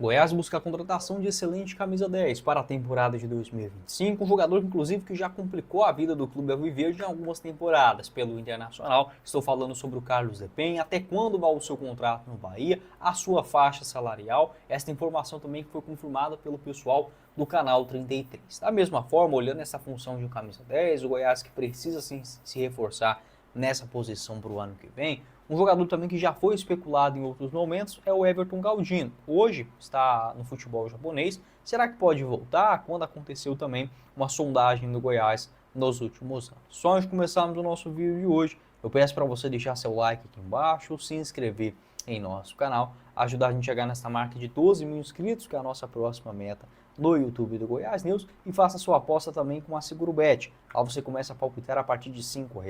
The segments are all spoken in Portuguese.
Goiás busca a contratação de excelente camisa 10 para a temporada de 2025, um jogador inclusive que já complicou a vida do clube alviverde em algumas temporadas pelo Internacional. Estou falando sobre o Carlos Depenha, até quando vai o seu contrato no Bahia, a sua faixa salarial. Esta informação também foi confirmada pelo pessoal do canal 33. Da mesma forma, olhando essa função de um camisa 10, o Goiás que precisa sim, se reforçar nessa posição para o ano que vem. Um jogador também que já foi especulado em outros momentos é o Everton Galdino. Hoje está no futebol japonês. Será que pode voltar? Quando aconteceu também uma sondagem do Goiás nos últimos anos. Só antes de começarmos o nosso vídeo de hoje, eu peço para você deixar seu like aqui embaixo, se inscrever em nosso canal, ajudar a gente a chegar nessa marca de 12 mil inscritos, que é a nossa próxima meta no YouTube do Goiás News, e faça sua aposta também com a SeguroBet. Lá você começa a palpitar a partir de R$ 5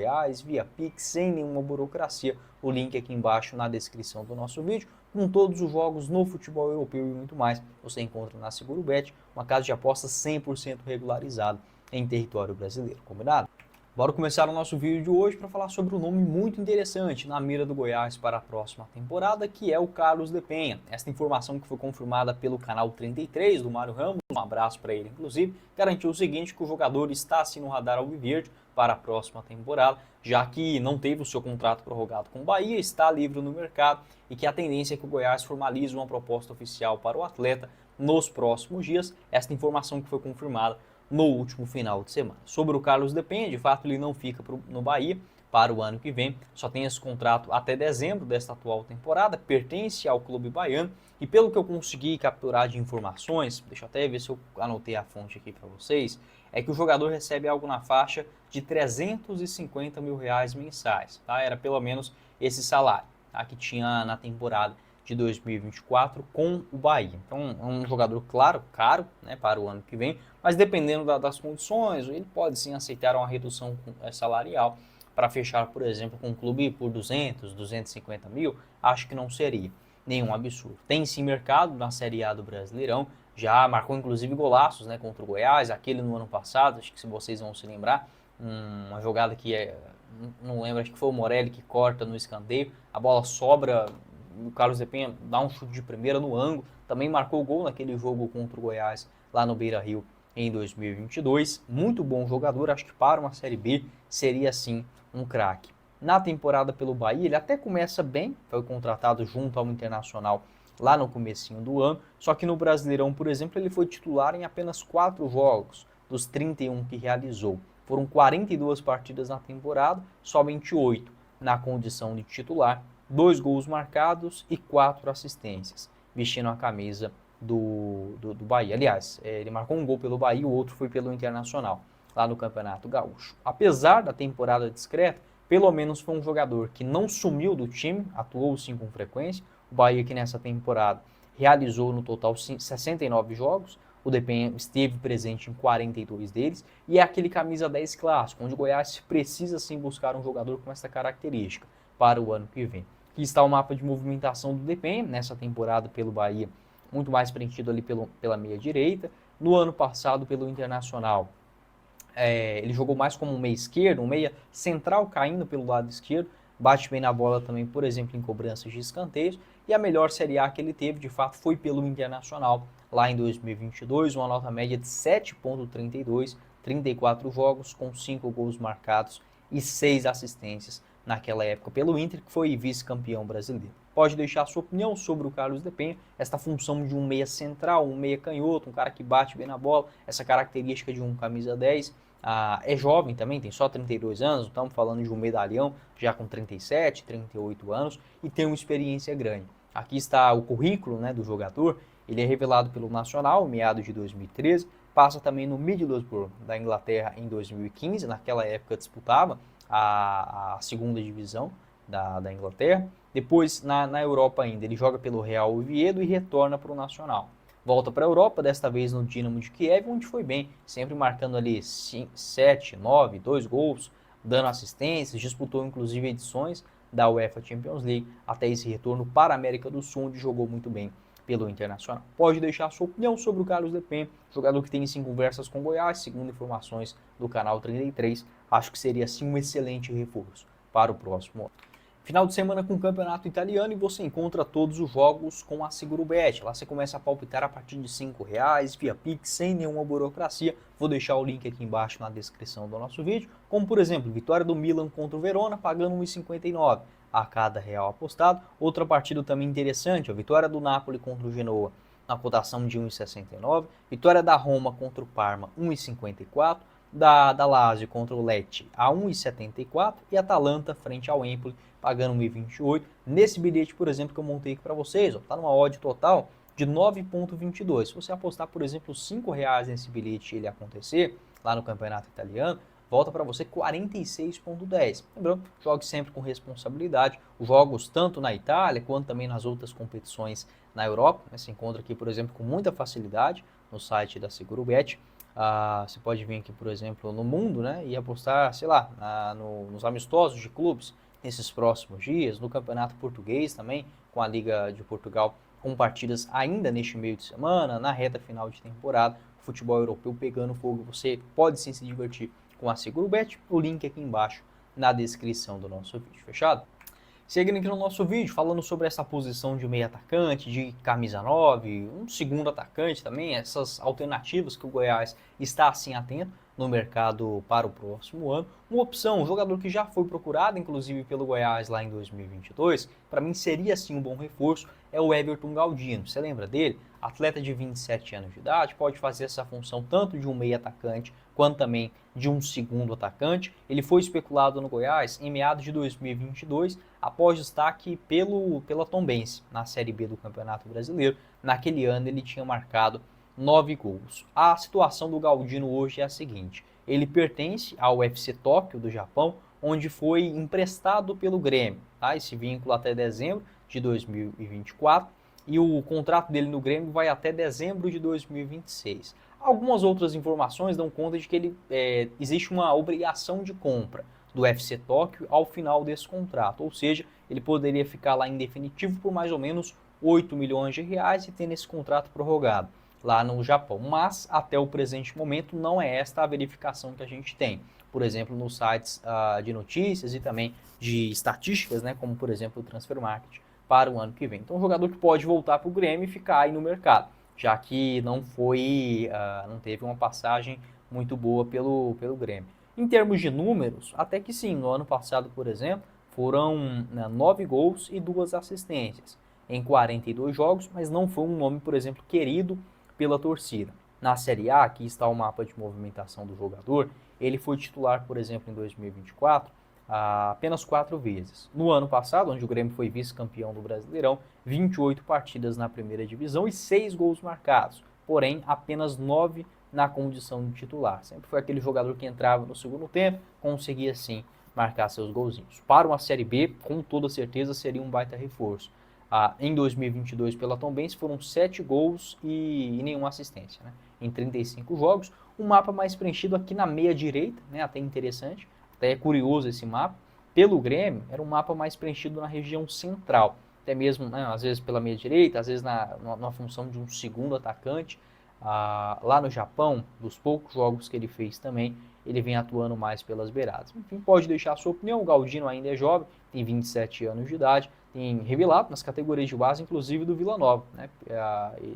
via Pix, sem nenhuma burocracia. O link aqui embaixo na descrição do nosso vídeo, com todos os jogos no futebol europeu e muito mais. Você encontra na SeguroBet, uma casa de apostas 100% regularizada em território brasileiro, combinado? Bora começar o nosso vídeo de hoje para falar sobre um nome muito interessante na mira do Goiás para a próxima temporada, que é o Carlos Depenha. Esta informação que foi confirmada pelo canal 33 do Mário Ramos, um abraço para ele inclusive, garantiu o seguinte, que o jogador está sim no radar alviverde para a próxima temporada, já que não teve o seu contrato prorrogado com o Bahia, está livre no mercado e que a tendência é que o Goiás formalize uma proposta oficial para o atleta nos próximos dias. Esta informação que foi confirmada no último final de semana. Sobre o Carlos Depenha, de fato ele não fica no Bahia para o ano que vem, só tem esse contrato até dezembro desta atual temporada, pertence ao clube baiano e pelo que eu consegui capturar de informações, deixa eu até ver se eu anotei a fonte aqui para vocês, é que o jogador recebe algo na faixa de R$ 350 mil mensais, tá? Era pelo menos esse salário, tá? Que tinha na temporada de 2024 com o Bahia. Então é um jogador, claro, caro, né, para o ano que vem, mas dependendo das condições, ele pode sim aceitar uma redução salarial para fechar, por exemplo, com um clube por 200, 250 mil, acho que não seria nenhum absurdo. Tem sim mercado na Série A do Brasileirão, já marcou inclusive golaços, né, contra o Goiás, aquele no ano passado, acho que se vocês vão se lembrar, uma jogada que não lembro, acho que foi o Morelli que corta no escanteio, a bola sobra, o Carlos Depenha dá um chute de primeira no ângulo, também marcou gol naquele jogo contra o Goiás lá no Beira-Rio em 2022. Muito bom jogador, acho que para uma Série B seria sim um craque. Na temporada pelo Bahia, ele até começa bem, foi contratado junto ao Internacional lá no comecinho do ano, só que no Brasileirão, por exemplo, ele foi titular em apenas 4 jogos dos 31 que realizou. Foram 42 partidas na temporada, somente 8 na condição de titular, 2 gols marcados e 4 assistências, vestindo a camisa do Bahia. Aliás, ele marcou um gol pelo Bahia, o outro foi pelo Internacional, lá no Campeonato Gaúcho. Apesar da temporada discreta, pelo menos foi um jogador que não sumiu do time, atuou sim com frequência. O Bahia que nessa temporada realizou no total 69 jogos, o Depenha esteve presente em 42 deles, e é aquele camisa 10 clássico, onde o Goiás precisa sim buscar um jogador com essa característica para o ano que vem. Aqui está o mapa de movimentação do Depenha nessa temporada pelo Bahia, muito mais preenchido ali pela meia direita. No ano passado, pelo Internacional, ele jogou mais como um meia esquerdo, um meia central caindo pelo lado esquerdo, bate bem na bola também, por exemplo, em cobranças de escanteios, e a melhor Série A que ele teve, de fato, foi pelo Internacional, lá em 2022, uma nota média de 7,32, 34 jogos, com 5 gols marcados e 6 assistências naquela época pelo Inter, que foi vice-campeão brasileiro. Pode deixar a sua opinião sobre o Carlos Depenha, esta função de um meia central, um meia canhoto, um cara que bate bem na bola, essa característica de um camisa 10. É jovem também, tem só 32 anos, estamos falando de um medalhão já com 37, 38 anos e tem uma experiência grande. Aqui está o currículo, né, do jogador, ele é revelado pelo Nacional, meados de 2013, passa também no Middlesbrough da Inglaterra em 2015, naquela época disputava a segunda divisão da Inglaterra. Depois, na Europa ainda, ele joga pelo Real Oviedo e retorna para o Nacional. Volta para a Europa, desta vez no Dinamo de Kiev, onde foi bem, sempre marcando ali 7, 9, 2 gols, dando assistências, disputou inclusive edições da UEFA Champions League, até esse retorno para a América do Sul, onde jogou muito bem pelo Internacional. Pode deixar a sua opinião sobre o Carlos Depenha, jogador que tem sim conversas com Goiás, segundo informações do canal 33, acho que seria sim um excelente reforço para o próximo ano. Final de semana com o Campeonato Italiano e você encontra todos os jogos com a Segurbet. Lá você começa a palpitar a partir de R$5 via Pix, sem nenhuma burocracia. Vou deixar o link aqui embaixo na descrição do nosso vídeo. Como por exemplo, vitória do Milan contra o Verona, pagando R$1,59 a cada real apostado. Outra partida também interessante, a vitória do Napoli contra o Genoa, na cotação de 1,69. Vitória da Roma contra o Parma, 1,54. Da Lazio contra o Lecce a 1,74 e Atalanta frente ao Empoli pagando 1,28. Nesse bilhete, por exemplo, que eu montei aqui para vocês, está numa odd total de 9,22. Se você apostar, por exemplo, R$5 nesse bilhete e ele acontecer lá no Campeonato Italiano, volta para você 46,10. Lembrando, jogue sempre com responsabilidade. Os jogos tanto na Itália quanto também nas outras competições na Europa, né, se encontra aqui, por exemplo, com muita facilidade no site da Segurbet. Você pode vir aqui, por exemplo, no mundo, né, e apostar, sei lá, nos amistosos de clubes nesses próximos dias, no Campeonato Português também, com a Liga de Portugal, com partidas ainda neste meio de semana, na reta final de temporada, futebol europeu pegando fogo. Você pode sim se divertir com a Segurbet, o link aqui embaixo na descrição do nosso vídeo, fechado? Seguindo aqui no nosso vídeo, falando sobre essa posição de meio atacante, de camisa 9, um segundo atacante também, essas alternativas que o Goiás está assim atento no mercado para o próximo ano. Uma opção, um jogador que já foi procurado, inclusive pelo Goiás lá em 2022, para mim seria sim um bom reforço, é o Everton Galdino. Você lembra dele? Atleta de 27 anos de idade, pode fazer essa função tanto de um meio atacante quanto também de um segundo atacante. Ele foi especulado no Goiás em meados de 2022, após destaque pela Tombense na Série B do Campeonato Brasileiro. Naquele ano ele tinha marcado 9 gols. A situação do Galdino hoje é a seguinte: ele pertence ao FC Tóquio do Japão, onde foi emprestado pelo Grêmio, tá? Esse vínculo até dezembro de 2024, e o contrato dele no Grêmio vai até dezembro de 2026. Algumas outras informações dão conta de que existe uma obrigação de compra do FC Tóquio ao final desse contrato, ou seja, ele poderia ficar lá em definitivo por mais ou menos 8 milhões de reais e tendo esse contrato prorrogado lá no Japão, mas até o presente momento não é esta a verificação que a gente tem, por exemplo, nos sites de notícias e também de estatísticas, né, como por exemplo o Transfer Market para o ano que vem. Então, um jogador que pode voltar para o Grêmio e ficar aí no mercado, já que não teve uma passagem muito boa pelo Grêmio. Em termos de números, até que sim, no ano passado, por exemplo, foram 9 gols e 2 assistências em 42 jogos, mas não foi um nome, por exemplo, querido pela torcida. Na Série A, aqui está o mapa de movimentação do jogador, ele foi titular, por exemplo, em 2024, apenas 4 vezes. No ano passado, onde o Grêmio foi vice-campeão do Brasileirão, 28 partidas na primeira divisão e 6 gols marcados, porém apenas 9 na condição de titular. Sempre foi aquele jogador que entrava no segundo tempo, conseguia sim marcar seus golzinhos. Para uma Série B, com toda certeza seria um baita reforço. Em 2022 pela Tombense foram 7 gols e nenhuma assistência, né, em 35 jogos. Um mapa mais preenchido aqui na meia direita, né, até interessante, até é curioso esse mapa. Pelo Grêmio era um mapa mais preenchido na região central, até mesmo, né, às vezes pela meia direita, às vezes na função de um segundo atacante. Lá no Japão, dos poucos jogos que ele fez também, ele vem atuando mais pelas beiradas. Enfim, pode deixar a sua opinião. O Galdino ainda é jovem, tem 27 anos de idade, tem revelado nas categorias de base, inclusive do Vila Nova, né?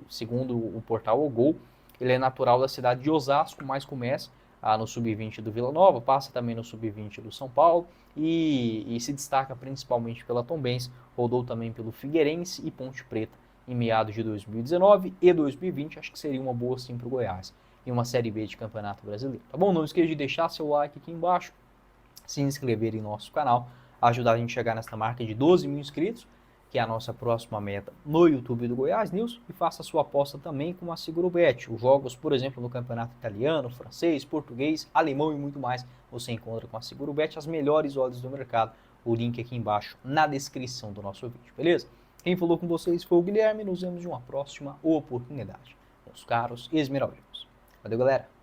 Segundo o portal O Gol, ele é natural da cidade de Osasco, mas começa no Sub-20 do Vila Nova, passa também no Sub-20 do São Paulo e se destaca principalmente pela Tombense, rodou também pelo Figueirense e Ponte Preta em meados de 2019 e 2020, acho que seria uma boa sim para o Goiás, em uma Série B de Campeonato Brasileiro, tá bom? Não esqueça de deixar seu like aqui embaixo, se inscrever em nosso canal, ajudar a gente a chegar nessa marca de 12 mil inscritos, que é a nossa próxima meta no YouTube do Goiás News, e faça sua aposta também com a Segurbet. Os jogos, por exemplo, no campeonato italiano, francês, português, alemão e muito mais, você encontra com a Segurbet as melhores odds do mercado. O link aqui embaixo na descrição do nosso vídeo, beleza? Quem falou com vocês foi o Guilherme, nos vemos em uma próxima oportunidade, meus caros esmeraldinos. Valeu, galera!